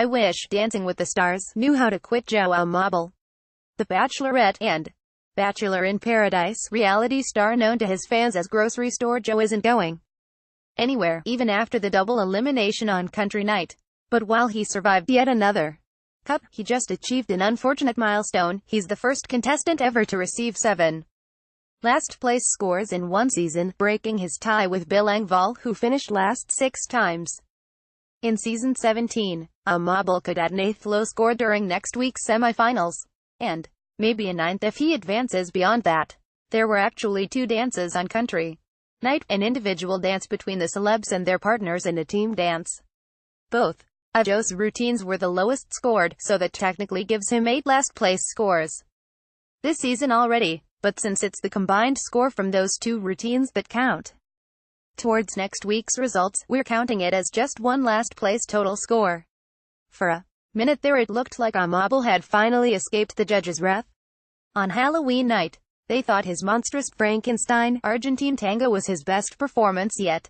I wish Dancing with the Stars knew how to quit Joe Amabile. The Bachelorette and Bachelor in Paradise reality star known to his fans as Grocery Store Joe isn't going anywhere, even after the double elimination on Country Night. But while he survived yet another cup, he just achieved an unfortunate milestone. He's the first contestant ever to receive 7 last-place scores in one season, breaking his tie with Bill Engvall, who finished last 6 times. In Season 17, Amabile could add an 8th low score during next week's semifinals, and maybe a 9th if he advances beyond that. There were actually 2 dances on Country Night, an individual dance between the celebs and their partners and a team dance. Both of Joe's routines were the lowest scored, so that technically gives him 8 last-place scores this season already. But since it's the combined score from those 2 routines that count towards next week's results, we're counting it as just 1 last-place total score. For a minute there it looked like Amabile had finally escaped the judges' wrath. On Halloween night, they thought his monstrous Frankenstein Argentine tango was his best performance yet.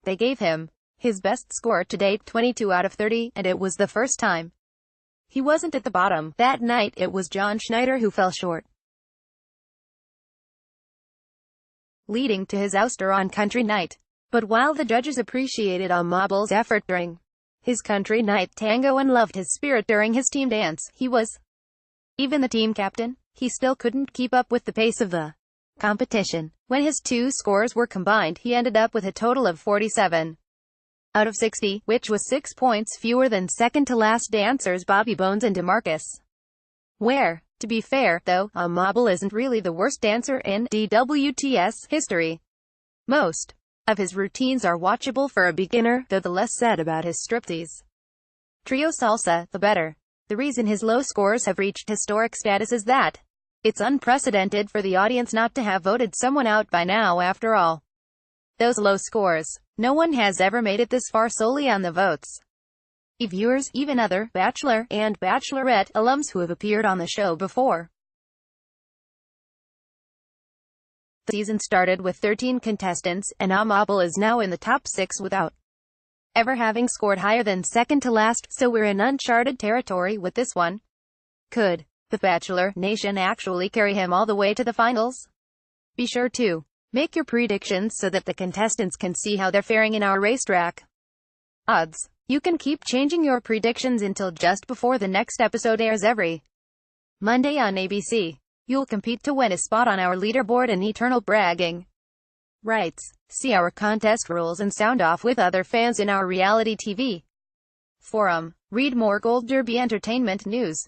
They gave him his best score to date, 22 out of 30, and it was the first time he wasn't at the bottom. That night it was John Schneider who fell short, leading to his ouster on Country Night. But while the judges appreciated Amabile's effort during his Country Night tango and loved his spirit during his team dance, he was even the team captain, he still couldn't keep up with the pace of the competition. When his 2 scores were combined, he ended up with a total of 47 out of 60, which was 6 points fewer than second-to-last dancers Bobby Bones and DeMarcus Ware. To be fair, though, Amabile isn't really the worst dancer in DWTS history. Most of his routines are watchable for a beginner, though the less said about his striptease trio salsa, the better. The reason his low scores have reached historic status is that it's unprecedented for the audience not to have voted someone out by now. After all those low scores, no one has ever made it this far solely on the votes. Viewers, even other Bachelor and Bachelorette alums who have appeared on the show before. The season started with 13 contestants, and Amabile is now in the top 6 without ever having scored higher than second to last, so we're in uncharted territory with this one. Could the Bachelor Nation actually carry him all the way to the finals? Be sure to make your predictions so that the contestants can see how they're faring in our racetrack odds. You can keep changing your predictions until just before the next episode airs every Monday on ABC. You'll compete to win a spot on our leaderboard and eternal bragging rights. See our contest rules and sound off with other fans in our reality TV forum. Read more Gold Derby entertainment news.